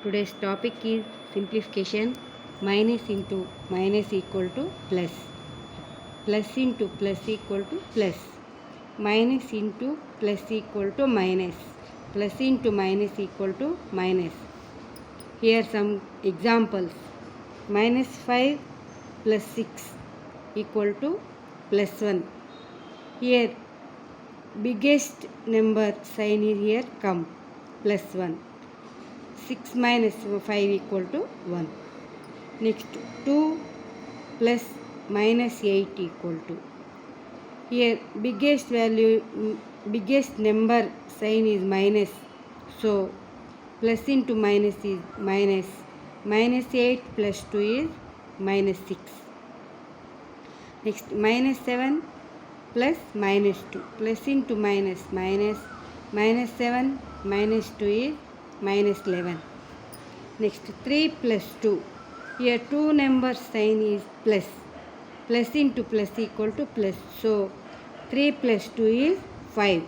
Today's topic is simplification. Minus into minus equal to plus. Plus into plus equal to plus. Minus into plus equal to minus. Plus into minus equal to minus. Here some examples. Minus 5 plus 6 equal to plus 1. Here biggest number sign is here come, plus 1. 6 minus 5 equal to 1. Next 2 plus minus 8 equal to. Here biggest number sign is minus. So plus into minus is minus. Minus 8 plus 2 is minus 6. Next minus 7 plus minus 2. Plus into minus minus. Minus 7 minus 2 is minus 11. Next 3 plus 2. Here two number sign is plus. Plus into plus equal to plus. So 3 plus 2 is 5.